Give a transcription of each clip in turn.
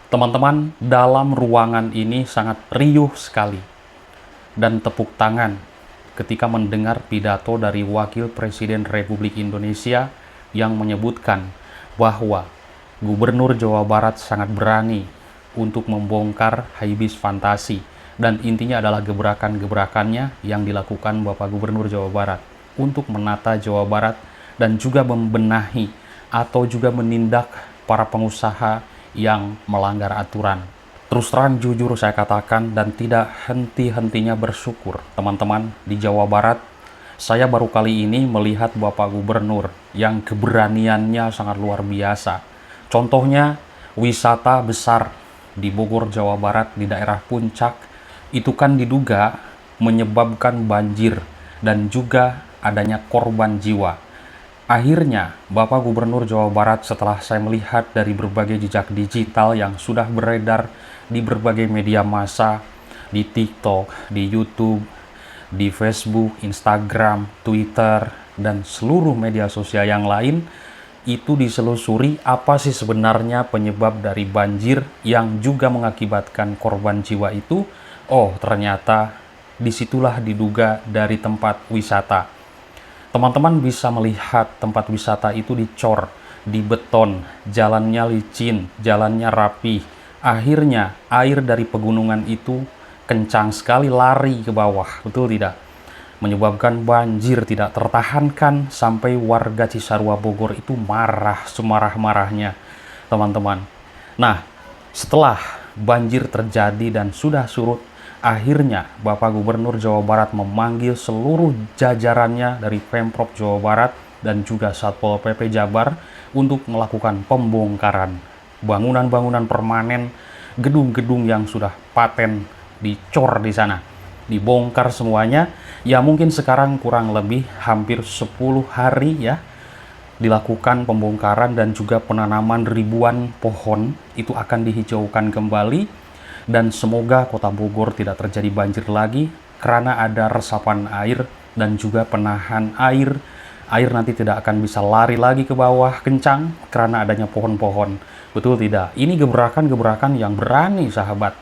Teman-teman, dalam ruangan ini sangat riuh sekali dan tepuk tangan ketika mendengar pidato dari Wakil Presiden Republik Indonesia yang menyebutkan bahwa Gubernur Jawa Barat sangat berani untuk membongkar habis fantasi, dan intinya adalah gebrakan-gebrakannya yang dilakukan Bapak Gubernur Jawa Barat untuk menata Jawa Barat dan juga membenahi atau juga menindak para pengusaha yang melanggar aturan. Terus terang jujur saya katakan dan tidak henti-hentinya bersyukur, teman-teman, di Jawa Barat saya baru kali ini melihat Bapak Gubernur yang keberaniannya sangat luar biasa. Contohnya wisata besar di Bogor, Jawa Barat, di daerah Puncak, itu kan diduga menyebabkan banjir dan juga adanya korban jiwa. Akhirnya, Bapak Gubernur Jawa Barat setelah saya melihat dari berbagai jejak digital yang sudah beredar di berbagai media massa, di TikTok, di YouTube, di Facebook, Instagram, Twitter, dan seluruh media sosial yang lain, itu diselusuri apa sih sebenarnya penyebab dari banjir yang juga mengakibatkan korban jiwa itu. Oh, ternyata disitulah diduga dari tempat wisata. Teman-teman bisa melihat tempat wisata itu dicor, dibeton, jalannya licin, jalannya rapi. Akhirnya air dari pegunungan itu kencang sekali lari ke bawah, betul tidak? Menyebabkan banjir tidak tertahankan sampai warga Cisarua Bogor itu marah semarah-marahnya, teman-teman. Nah, setelah banjir terjadi dan sudah surut, akhirnya Bapak Gubernur Jawa Barat memanggil seluruh jajarannya dari Pemprov Jawa Barat dan juga Satpol PP Jabar untuk melakukan pembongkaran bangunan-bangunan permanen, gedung-gedung yang sudah paten dicor di sana, dibongkar semuanya. Ya mungkin sekarang kurang lebih hampir 10 hari ya dilakukan pembongkaran dan juga penanaman ribuan pohon itu akan dihijaukan kembali, dan semoga Kota Bogor tidak terjadi banjir lagi karena ada resapan air dan juga penahan air. Air nanti tidak akan bisa lari lagi ke bawah kencang karena adanya pohon-pohon. Betul tidak? Ini gebrakan-gebrakan yang berani, sahabat.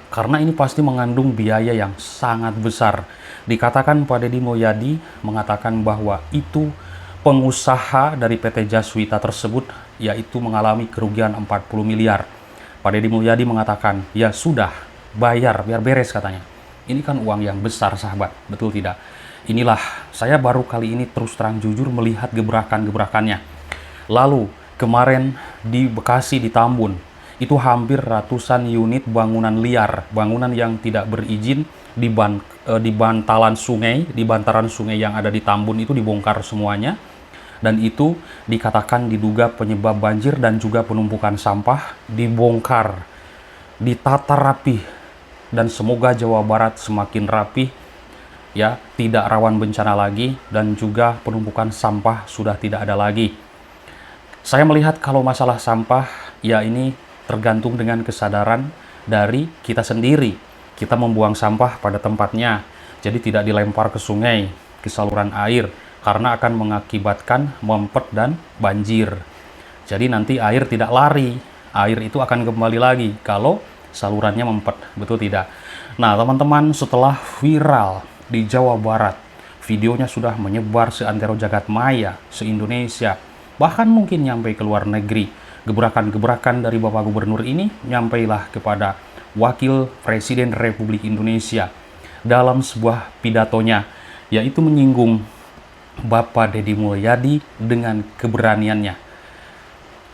Karena ini pasti mengandung biaya yang sangat besar. Dikatakan Pak Deddy Mulyadi mengatakan bahwa itu pengusaha dari PT Jaswita tersebut yaitu mengalami kerugian 40 miliar. Pak Deddy Mulyadi mengatakan, ya sudah, bayar, biar beres katanya. Ini kan uang yang besar, sahabat, betul tidak? Inilah, saya baru kali ini terus terang jujur melihat gebrakan-gebrakannya. Lalu, kemarin di Bekasi, di Tambun, itu hampir ratusan unit bangunan liar, bangunan yang tidak berizin di bantaran sungai yang ada di Tambun itu dibongkar semuanya. Dan itu dikatakan diduga penyebab banjir dan juga penumpukan sampah, dibongkar, ditata rapi, dan semoga Jawa Barat semakin rapi, ya, tidak rawan bencana lagi, dan juga penumpukan sampah sudah tidak ada lagi. Saya melihat kalau masalah sampah, ya ini tergantung dengan kesadaran dari kita sendiri. Kita membuang sampah pada tempatnya, jadi tidak dilempar ke sungai, ke saluran air, karena akan mengakibatkan mempet dan banjir. Jadi nanti air tidak lari, air itu akan kembali lagi kalau salurannya mempet, betul tidak? Nah, teman-teman, setelah viral di Jawa Barat, videonya sudah menyebar seantero jagat maya, se-Indonesia, bahkan mungkin nyampe ke luar negeri. Gebrakan-gebrakan dari Bapak Gubernur ini nyampailah kepada Wakil Presiden Republik Indonesia dalam sebuah pidatonya, yaitu menyinggung Bapak Deddy Mulyadi dengan keberaniannya.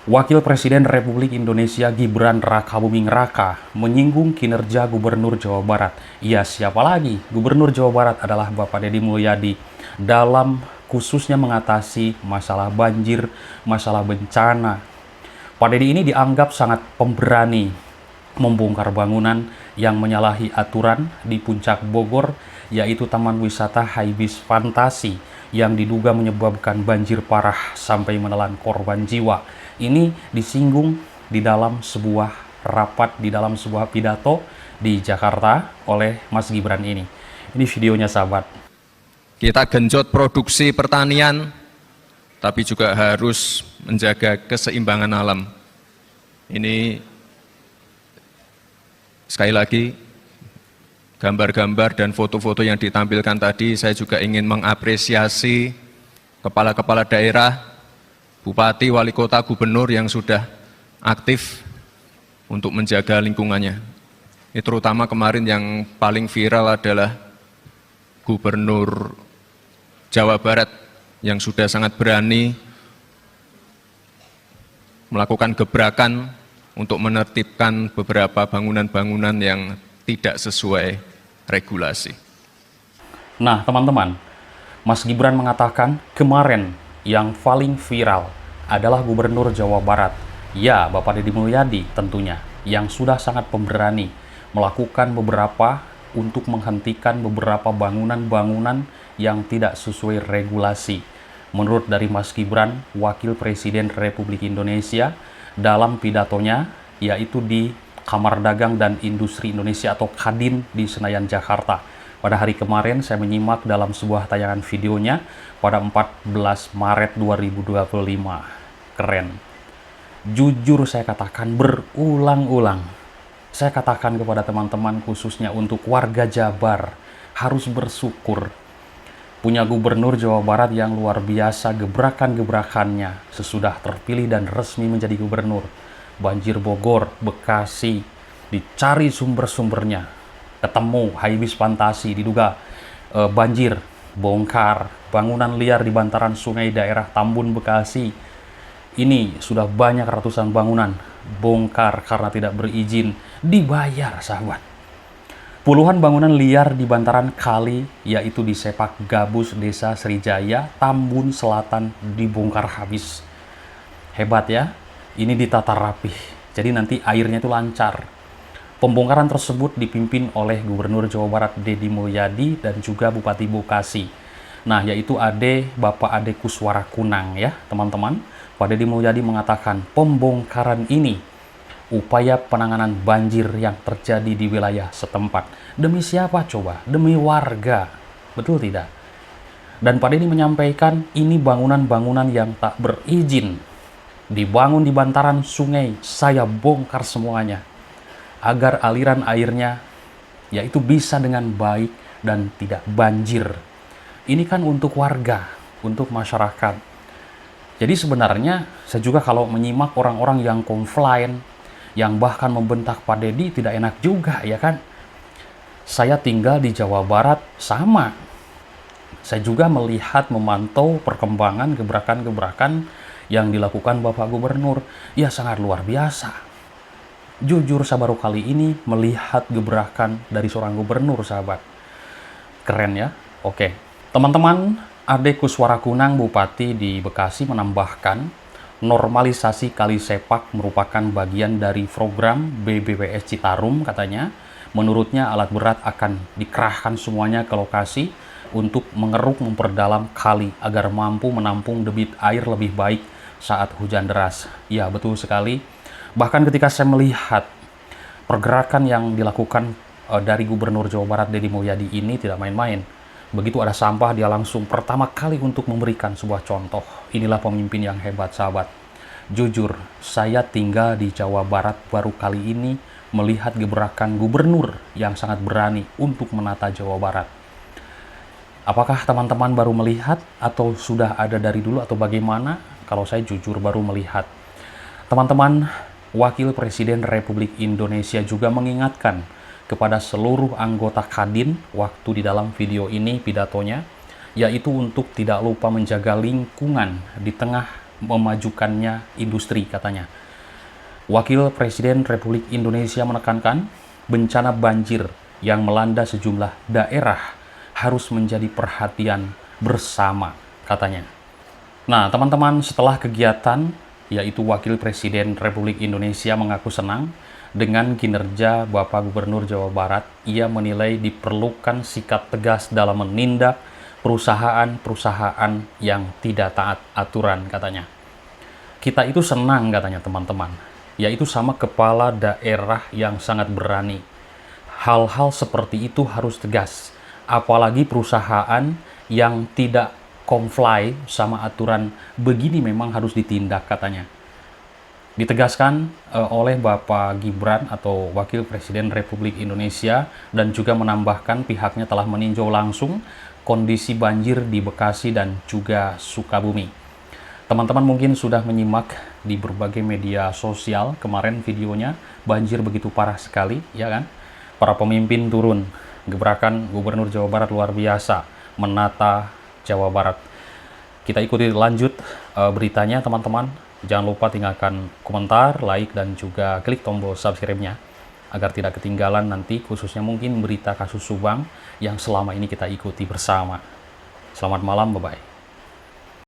Wakil Presiden Republik Indonesia Gibran Rakabuming Raka menyinggung kinerja Gubernur Jawa Barat. Ya, siapa lagi? Gubernur Jawa Barat adalah Bapak Deddy Mulyadi dalam khususnya mengatasi masalah banjir, masalah bencana. Pak Deddy ini dianggap sangat pemberani membongkar bangunan yang menyalahi aturan di Puncak Bogor, yaitu Taman Wisata Haibis Fantasi yang diduga menyebabkan banjir parah sampai menelan korban jiwa. Ini disinggung di dalam sebuah rapat, di dalam sebuah pidato di Jakarta oleh Mas Gibran ini. Ini videonya, sahabat. Kita genjot produksi pertanian, tapi juga harus menjaga keseimbangan alam. Ini Sekali lagi, gambar-gambar dan foto-foto yang ditampilkan tadi, saya juga ingin mengapresiasi kepala-kepala daerah, bupati, wali kota, gubernur yang sudah aktif untuk menjaga lingkungannya. Ini terutama kemarin yang paling viral adalah Gubernur Jawa Barat yang sudah sangat berani melakukan gebrakan untuk menertibkan beberapa bangunan-bangunan yang tidak sesuai regulasi. Nah, teman-teman, Mas Gibran mengatakan kemarin yang paling viral adalah Gubernur Jawa Barat. Ya, Bapak Deddy Mulyadi tentunya, yang sudah sangat pemberani melakukan beberapa untuk menghentikan beberapa bangunan-bangunan yang tidak sesuai regulasi. Menurut dari Mas Gibran, Wakil Presiden Republik Indonesia, dalam pidatonya, yaitu di Kamar Dagang dan Industri Indonesia atau Kadin di Senayan, Jakarta. Pada hari kemarin saya menyimak dalam sebuah tayangan videonya pada 14 Maret 2025. Keren. Jujur saya katakan berulang-ulang. Saya katakan kepada teman-teman khususnya untuk warga Jabar harus bersyukur. Punya Gubernur Jawa Barat yang luar biasa gebrakan-gebrakannya sesudah terpilih dan resmi menjadi gubernur. Banjir Bogor, Bekasi, dicari sumber-sumbernya. Ketemu, habis fantasi, diduga banjir, bongkar, bangunan liar di bantaran sungai daerah Tambun, Bekasi. Ini sudah banyak ratusan bangunan bongkar karena tidak berizin, dibayar sahabat. Puluhan bangunan liar di bantaran kali, yaitu di Sepak Gabus, Desa Srijaya, Tambun Selatan, dibongkar habis. Hebat ya, ini ditata rapih, jadi nanti airnya itu lancar. Pembongkaran tersebut dipimpin oleh Gubernur Jawa Barat Deddy Mulyadi dan juga Bupati Bekasi. Nah, yaitu Bapak Ade Kuswara Kunang ya, teman-teman. Pak Deddy Mulyadi mengatakan pembongkaran ini upaya penanganan banjir yang terjadi di wilayah setempat. Demi siapa coba? Demi warga. Betul tidak? Dan Pak Deddy menyampaikan ini bangunan-bangunan yang tak berizin. Dibangun di bantaran sungai, saya bongkar semuanya. Agar aliran airnya yaitu bisa dengan baik dan tidak banjir. Ini kan untuk warga, untuk masyarakat. Jadi sebenarnya saya juga kalau menyimak orang-orang yang komplain, yang bahkan membentak Pak Deddy tidak enak juga ya kan. Saya tinggal di Jawa Barat sama. Saya juga melihat, memantau perkembangan gebrakan-gebrakan yang dilakukan Bapak Gubernur. Ya sangat luar biasa. Jujur saya baru kali ini melihat gebrakan dari seorang gubernur sahabat. Keren ya? Oke. Teman-teman, Ade Kuswara Kunang Bupati di Bekasi menambahkan normalisasi Kali Sepak merupakan bagian dari program BBWS Citarum katanya. Menurutnya alat berat akan dikerahkan semuanya ke lokasi untuk mengeruk memperdalam kali agar mampu menampung debit air lebih baik saat hujan deras. Ya betul sekali. Bahkan ketika saya melihat pergerakan yang dilakukan dari Gubernur Jawa Barat Deddy Mulyadi ini tidak main-main. Begitu ada sampah, dia langsung pertama kali untuk memberikan sebuah contoh. Inilah pemimpin yang hebat, sahabat. Jujur, saya tinggal di Jawa Barat baru kali ini melihat gebrakan gubernur yang sangat berani untuk menata Jawa Barat. Apakah teman-teman baru melihat atau sudah ada dari dulu atau bagaimana? Kalau saya jujur baru melihat. Teman-teman, Wakil Presiden Republik Indonesia juga mengingatkan kepada seluruh anggota Kadin waktu di dalam video ini pidatonya, yaitu untuk tidak lupa menjaga lingkungan di tengah memajukannya industri katanya. Wakil Presiden Republik Indonesia menekankan bencana banjir yang melanda sejumlah daerah harus menjadi perhatian bersama katanya. Nah teman-teman, setelah kegiatan yaitu Wakil Presiden Republik Indonesia mengaku senang dengan kinerja Bapak Gubernur Jawa Barat. Ia menilai diperlukan sikap tegas dalam menindak perusahaan-perusahaan yang tidak taat aturan katanya. Kita itu senang katanya teman-teman, yaitu sama kepala daerah yang sangat berani. Hal-hal seperti itu harus tegas, apalagi perusahaan yang tidak comply sama aturan begini memang harus ditindak katanya. Ditegaskan oleh Bapak Gibran atau Wakil Presiden Republik Indonesia dan juga menambahkan pihaknya telah meninjau langsung kondisi banjir di Bekasi dan juga Sukabumi. Teman-teman mungkin sudah menyimak di berbagai media sosial kemarin videonya, banjir begitu parah sekali, ya kan? Para pemimpin turun, gebrakan Gubernur Jawa Barat luar biasa, menata Jawa Barat. Kita ikuti lanjut beritanya teman-teman. Jangan lupa tinggalkan komentar, like, dan juga klik tombol subscribe-nya agar tidak ketinggalan nanti khususnya mungkin berita kasus Subang yang selama ini kita ikuti bersama. Selamat malam, bye-bye.